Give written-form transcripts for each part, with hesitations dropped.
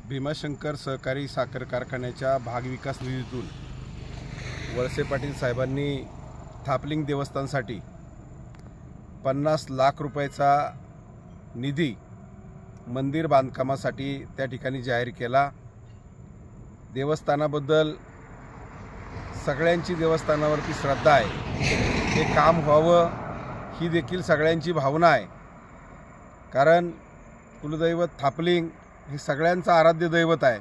भीमाशंकर सहकारी साखर कारखान्याच्या भागविकास निधीतून वळसे पाटील साहेबांनी थापलिंग देवस्थानसाठी 50 लाख रुपयाचा निधी मंदिर बांधकामासाठी त्या ठिकाणी जाहीर केला। देवस्थानाबद्दल सगळ्यांची देवस्थानावरती श्रद्धा आहे, हे काम व्हावं ही देखील सगळ्यांची भावना आहे। कारण कुलदैवत थापलिंग हे सगळ्यांचं आराध्य दैवत आहे।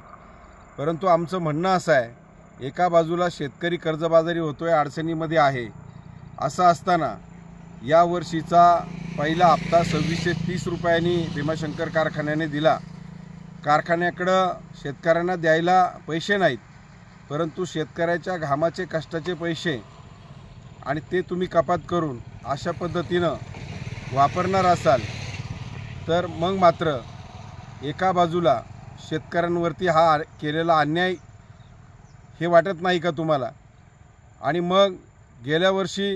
परंतु आमचं म्हणणं असं आहे, एका बाजूला शेतकरी कर्जबाजारी होतोय, अडचणीमध्ये आहे, असं असताना या वर्षीचा पहिला हप्ता 2630 रुपयांनी भीमाशंकर कारखान्याने दिला। कारखान्याकडं शेतकऱ्यांना द्यायला पैसे नाहीत, परंतु शेतकऱ्याच्या घामाचे कष्टाचे पैसे आणि ते तुम्ही कपात करून अशा पद्धतीनं वापरणार असाल तर मग मात्र एका बाजूला शेतकऱ्यांवरती हा केलेला अन्याय हे वाटत नाही का तुम्हाला? आणि मग गेल्या वर्षी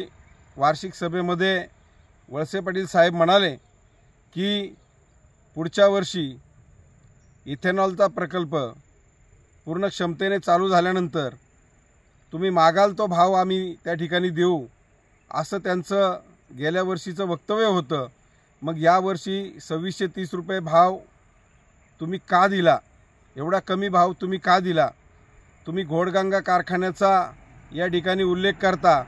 वार्षिक सभेमध्ये वळसे पाटील साहेब म्हणाले की पुढच्या वर्षी इथेनॉलचा प्रकल्प पूर्ण क्षमतेने चालू झाल्यानंतर तुम्ही मागाल तो भाव आम्ही त्या ठिकाणी देऊ, असं त्यांचं गेल्या वर्षीचं वक्तव्य होतं। मग यावर्षी 2630 रुपये भाव तुम्ही का दिला? एवढा कमी भाव तुम्ही का दिला? तुम्ही घोडगंगा कारखान्याचा या ठिकाणी उल्लेख करता।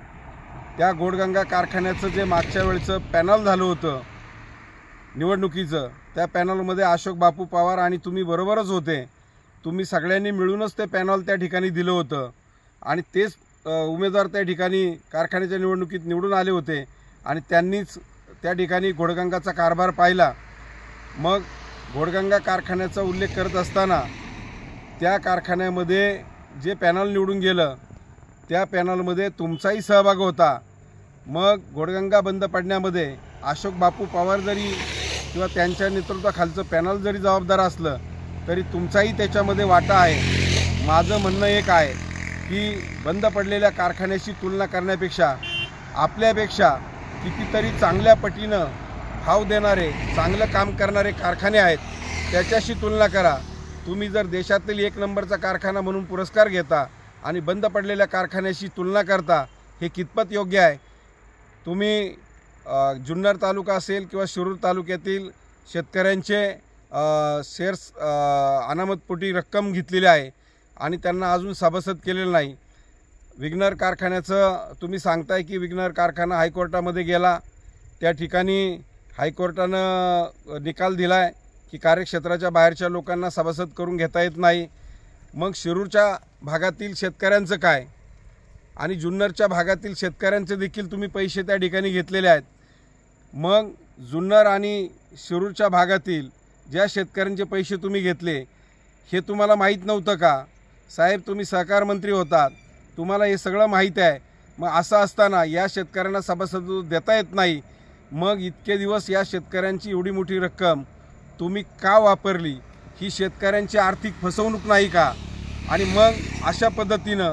त्या घोडगंगा कारखान्याचं जे मागच्या वेळचं पॅनल झालं होतं निवडणुकीचं, त्या पॅनलमध्ये अशोक बापू पवार आणि तुम्ही बरोबरच होते। तुम्ही सगळ्यांनी मिळूनच ते पॅनल त्या ठिकाणी दिलं होतं आणि तेच उमेदवार त्या ठिकाणी कारखान्याच्या निवडणुकीत निवडून आले होते आणि त्यांनीच त्या ठिकाणी घोडगंगाचा कारभार पाहिला। मग घोडगंगा कारखान्याचा उल्लेख करत असताना त्या कारखान्यामध्ये जे पॅनल निवडून गेलं त्या पॅनलमध्ये तुमचाही सहभाग होता। मग घोडगंगा बंद पडण्यामध्ये अशोक बापू पवार जरी किंवा त्यांच्या नेतृत्वाखालचं पॅनल जरी जबाबदार असलं तरी तुमचाही त्याच्यामध्ये वाटा आहे। माझं म्हणणं एक आहे की बंद पडलेल्या कारखान्याशी तुलना करण्यापेक्षा आपल्यापेक्षा कितीतरी चांगल्या पटीनं भाव देणारे, चांगलं काम करणारे कारखाने आहेत, त्याच्याशी तुलना करा। तुम्ही जर देशातील 1 नंबरचा कारखाना म्हणून पुरस्कार घेता आणि बंद पडलेल्या कारखान्याशी तुलना करता, हे कितपत योग्य आहे? तुम्ही जुन्नर तालुका असेल किंवा शिरूर तालुक्यातील शेतकऱ्यांचे शेअर्स अनामतपोटी रक्कम घेतलेली आहे आणि त्यांना अजून सभासद केलेलं नाही। विघ्नर कारखान्याचं तुम्ही सांगताय की विघ्नर कारखाना हायकोर्टामध्ये गेला, त्या ठिकाणी हायकोर्टानं निकाल दिला आहे की कार्यक्षेत्राच्या बाहेरच्या लोकांना सभासद करून घेता येत नाही। मग शिरूरच्या भागातील शेतकऱ्यांचं काय? आणि जुन्नरच्या भागातील शेतकऱ्यांचे देखील तुम्ही पैसे त्या ठिकाणी घेतलेले आहेत। मग जुन्नर आणि शिरूरच्या भागातील ज्या शेतकऱ्यांचे पैसे तुम्ही घेतले हे तुम्हाला माहीत नव्हतं का? साहेब, तुम्ही सहकार मंत्री होतात, तुम्हाला हे सगळं माहीत आहे। मग असं असताना या शेतकऱ्यांना सभासद देता येत नाही, मग इतके दिवस या शेतकऱ्यांची एवढी मोठी रक्कम तुम्ही का वापरली? ही शेतकऱ्यांची आर्थिक फसवणूक नाही का? आणि मग अशा पद्धतीनं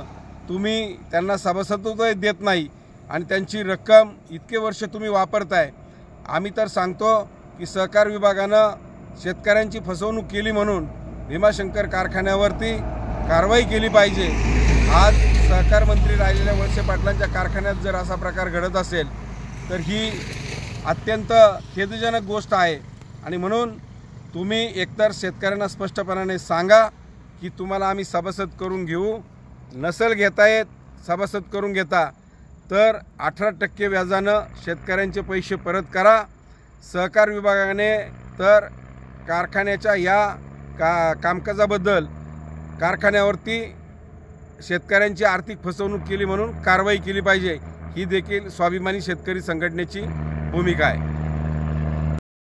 तुम्ही त्यांना सभासदत्व देत नाही आणि त्यांची रक्कम इतके वर्ष तुम्ही वापरताय। आम्ही तर सांगतो की सहकार विभागानं शेतकऱ्यांची फसवणूक केली म्हणून भीमाशंकर कारखान्यावरती कारवाई केली पाहिजे। आज सहकार मंत्री राहिलेल्या वळसे पाटलांच्या कारखान्यात जर असा प्रकार घडत असेल तर ही अत्यंत खेदजनक गोष्ट आहे। आणि म्हणून तुम्ही एकतर शेतकऱ्यांना स्पष्टपणाने सांगा की तुम्हाला आम्ही सभासद करून घेऊ, नसेल घेता येत सभासद करून घेता तर 18% व्याजानं शेतकऱ्यांचे पैसे परत करा। सहकार विभागाने तर कारखान्याच्या या कामकाजाबद्दल कारखान्यावरती शेतकऱ्यांची आर्थिक फसवणूक केली म्हणून कारवाई केली पाहिजे, ही देखील स्वाभिमानी शेतकरी संघटनेची भूमिका आहे।